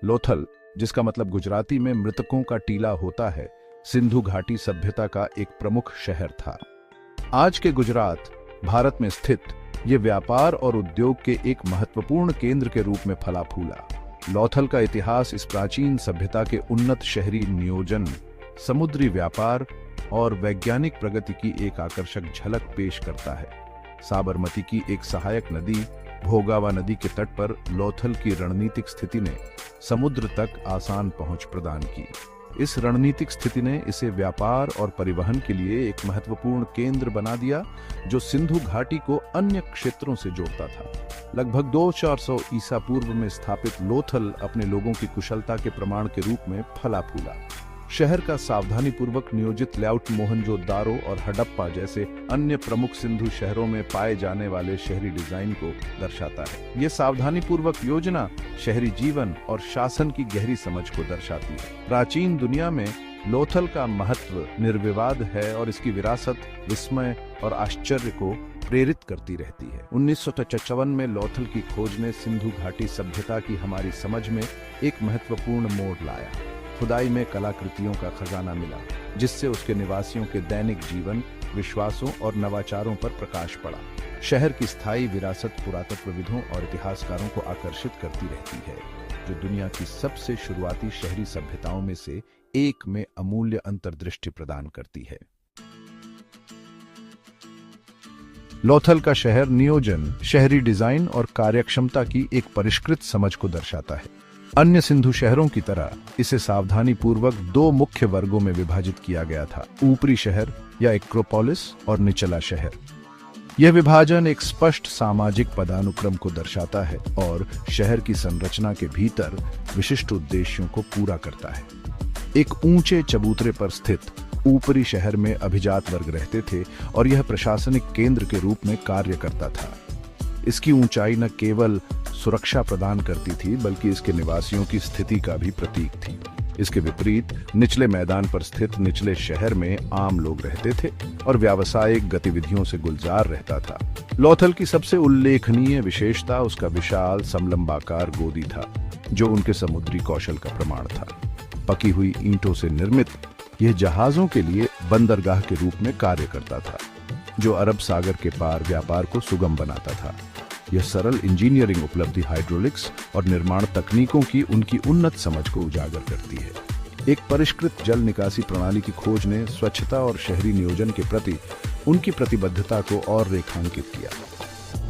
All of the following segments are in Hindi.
लोथल, जिसका मतलब गुजराती में मृतकों का टीला होता है, सिंधु घाटी सभ्यता का एक प्रमुख शहर था। आज के गुजरात, भारत में स्थित ये व्यापार और उद्योग के एक महत्वपूर्ण केंद्र के रूप में फला फूला। लोथल का इतिहास इस प्राचीन सभ्यता के उन्नत शहरी नियोजन, समुद्री व्यापार और वैज्ञानिक प्रगति की एक आकर्षक झलक पेश करता है। साबरमती की एक सहायक नदी भोगावा नदी के तट पर लोथल की रणनीतिक स्थिति ने समुद्र तक आसान पहुंच प्रदान की। इस रणनीतिक स्थिति ने इसे व्यापार और परिवहन के लिए एक महत्वपूर्ण केंद्र बना दिया, जो सिंधु घाटी को अन्य क्षेत्रों से जोड़ता था। लगभग 2400 ईसा पूर्व में स्थापित लोथल अपने लोगों की कुशलता के प्रमाण के रूप में फला फूला। शहर का सावधानीपूर्वक नियोजित लेआउट मोहनजोदारो और हडप्पा जैसे अन्य प्रमुख सिंधु शहरों में पाए जाने वाले शहरी डिजाइन को दर्शाता है। ये सावधानीपूर्वक योजना शहरी जीवन और शासन की गहरी समझ को दर्शाती है। प्राचीन दुनिया में लोथल का महत्व निर्विवाद है और इसकी विरासत विस्मय और आश्चर्य को प्रेरित करती रहती है। 1955 में लोथल की खोज ने सिंधु घाटी सभ्यता की हमारी समझ में एक महत्वपूर्ण मोड़ लाया। खुदाई में कलाकृतियों का खजाना मिला, जिससे उसके निवासियों के दैनिक जीवन, विश्वासों और नवाचारों पर प्रकाश पड़ा। शहर की स्थायी विरासत पुरातत्वविदों और इतिहासकारों को आकर्षित करती रहती है, जो दुनिया की सबसे शुरुआती शहरी सभ्यताओं में से एक में अमूल्य अंतर्दृष्टि प्रदान करती है। लोथल का शहर नियोजन, शहरी डिजाइन और कार्यक्षमता की एक परिष्कृत समझ को दर्शाता है। अन्य सिंधु शहरों की तरह इसे सावधानी पूर्वक दो मुख्य वर्गों में विभाजित किया गया था: ऊपरी शहर या एक्रोपोलिस और निचला शहर। यह विभाजन एक स्पष्ट सामाजिक पदानुक्रम को दर्शाता है और शहर की संरचना के भीतर विशिष्ट उद्देश्यों को पूरा करता है। एक ऊंचे चबूतरे पर स्थित ऊपरी शहर में अभिजात वर्ग रहते थे और यह प्रशासनिक केंद्र के रूप में कार्य करता था। इसकी ऊंचाई न केवल सुरक्षा प्रदान करती थी, बल्कि इसके निवासियों की स्थिति का भी प्रतीक थी। इसके विपरीत निचले मैदान पर स्थित निचले शहर में आम लोग रहते थे और व्यावसायिक गतिविधियों से गुलजार रहता था। लोथल की सबसे उल्लेखनीय विशेषता उसका विशाल समलंबाकार गोदी था, जो उनके समुद्री कौशल का प्रमाण था। पकी हुई ईंटों से निर्मित यह जहाजों के लिए बंदरगाह के रूप में कार्य करता था, जो अरब सागर के पार व्यापार को सुगम बनाता था। यह सरल इंजीनियरिंग उपलब्धि, हाइड्रोलिक्स और निर्माण तकनीकों की उनकी उन्नत समझ को उजागर करती है। एक परिष्कृत जल निकासी प्रणाली की खोज ने स्वच्छता और शहरी नियोजन के प्रति उनकी प्रतिबद्धता को और रेखांकित किया।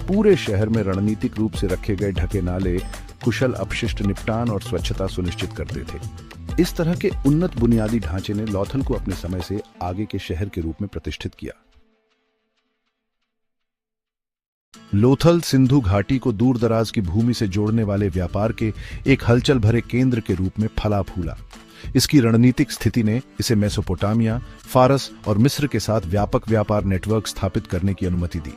पूरे शहर में रणनीतिक रूप से रखे गए ढके नाले कुशल अपशिष्ट निपटान और स्वच्छता सुनिश्चित करते थे। इस तरह के उन्नत बुनियादी ढांचे ने लोथल को अपने समय से आगे के शहर के रूप में प्रतिष्ठित किया। लोथल सिंधु घाटी को दूर दराज की भूमि से जोड़ने वाले व्यापार के एक हलचल भरे केंद्र के रूप में फला फूला। इसकी रणनीतिक स्थिति ने इसे मेसोपोटामिया, फारस और मिस्र के साथ व्यापक व्यापार नेटवर्क स्थापित करने की अनुमति दी।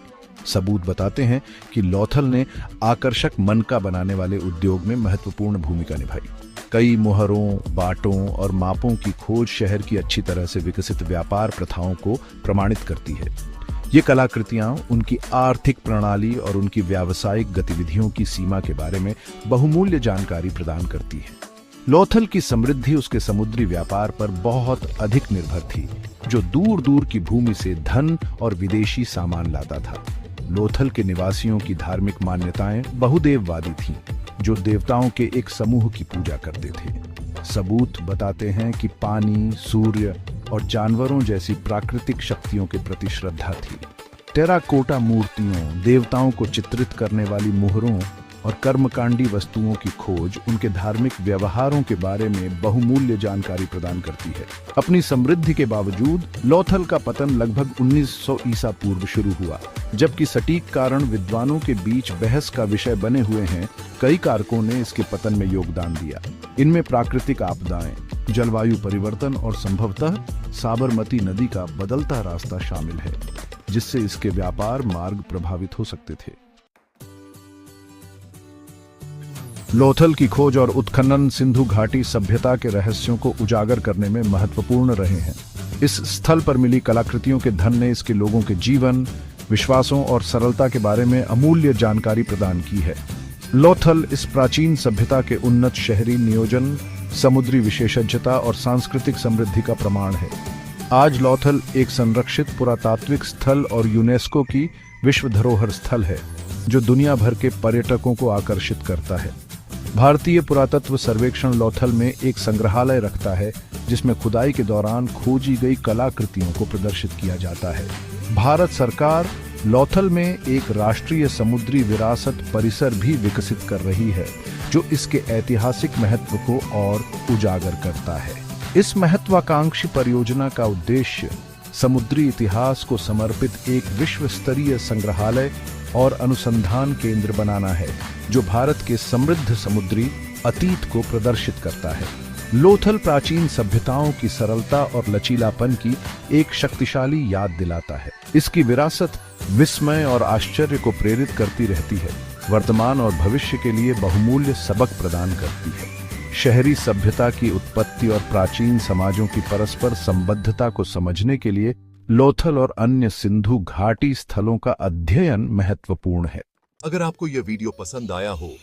सबूत बताते हैं कि लोथल ने आकर्षक मनका बनाने वाले उद्योग में महत्वपूर्ण भूमिका निभाई। कई मोहरों, बाटों और मापों की खोज शहर की अच्छी तरह से विकसित व्यापार प्रथाओं को प्रमाणित करती है। ये कलाकृतियां उनकी आर्थिक प्रणाली और उनकी व्यावसायिक गतिविधियों की सीमा के बारे में बहुमूल्य जानकारी प्रदान करती है। लोथल की समृद्धि उसके समुद्री व्यापार पर बहुत अधिक निर्भर थी, जो दूर दूर की भूमि से धन और विदेशी सामान लाता था। लोथल के निवासियों की धार्मिक मान्यताएं बहुदेववादी थीं, जो देवताओं के एक समूह की पूजा करते थे। सबूत बताते हैं कि पानी, सूर्य और जानवरों जैसी प्राकृतिक शक्तियों के प्रति श्रद्धा थी। टेराकोटा मूर्तियों, देवताओं को चित्रित करने वाली मुहरों और कर्मकांडी वस्तुओं की खोज उनके धार्मिक व्यवहारों के बारे में बहुमूल्य जानकारी प्रदान करती है। अपनी समृद्धि के बावजूद लोथल का पतन लगभग 1900 ईसा पूर्व शुरू हुआ। जबकि सटीक कारण विद्वानों के बीच बहस का विषय बने हुए हैं, कई कारकों ने इसके पतन में योगदान दिया। इनमें प्राकृतिक आपदाएं, जलवायु परिवर्तन और संभवतः साबरमती नदी का बदलता रास्ता शामिल है, जिससे इसके व्यापार मार्ग प्रभावित हो सकते थे। लोथल की खोज और उत्खनन सिंधु घाटी सभ्यता के रहस्यों को उजागर करने में महत्वपूर्ण रहे हैं। इस स्थल पर मिली कलाकृतियों के धन ने इसके लोगों के जीवन, विश्वासों और सरलता के बारे में अमूल्य जानकारी प्रदान की है। लोथल इस प्राचीन सभ्यता के उन्नत शहरी नियोजन, समुद्री विशेषज्ञता और सांस्कृतिक समृद्धि का प्रमाण है। आज लोथल एक संरक्षित पुरातात्विक स्थल और यूनेस्को की विश्व धरोहर स्थल है, जो दुनिया भर के पर्यटकों को आकर्षित करता है। भारतीय पुरातत्व सर्वेक्षण लोथल में एक संग्रहालय रखता है, जिसमें खुदाई के दौरान खोजी गई कलाकृतियों को प्रदर्शित किया जाता है। भारत सरकार लोथल में एक राष्ट्रीय समुद्री विरासत परिसर भी विकसित कर रही है, जो इसके ऐतिहासिक महत्व को और उजागर करता है। इस महत्वाकांक्षी परियोजना का उद्देश्य समुद्री इतिहास को समर्पित एक विश्व स्तरीय संग्रहालय और अनुसंधान केंद्र बनाना है, जो भारत के समृद्ध समुद्री अतीत को प्रदर्शित करता है। लोथल प्राचीन सभ्यताओं की सरलता और लचीलापन की एक शक्तिशाली याद दिलाता है। इसकी विरासत विस्मय और आश्चर्य को प्रेरित करती रहती है, वर्तमान और भविष्य के लिए बहुमूल्य सबक प्रदान करती है। शहरी सभ्यता की उत्पत्ति और प्राचीन समाजों की परस्पर संबद्धता को समझने के लिए लोथल और अन्य सिंधु घाटी स्थलों का अध्ययन महत्वपूर्ण है। अगर आपको यह वीडियो पसंद आया हो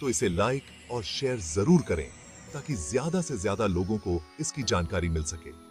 तो इसे लाइक और शेयर जरूर करें, ताकि ज्यादा से ज्यादा लोगों को इसकी जानकारी मिल सके।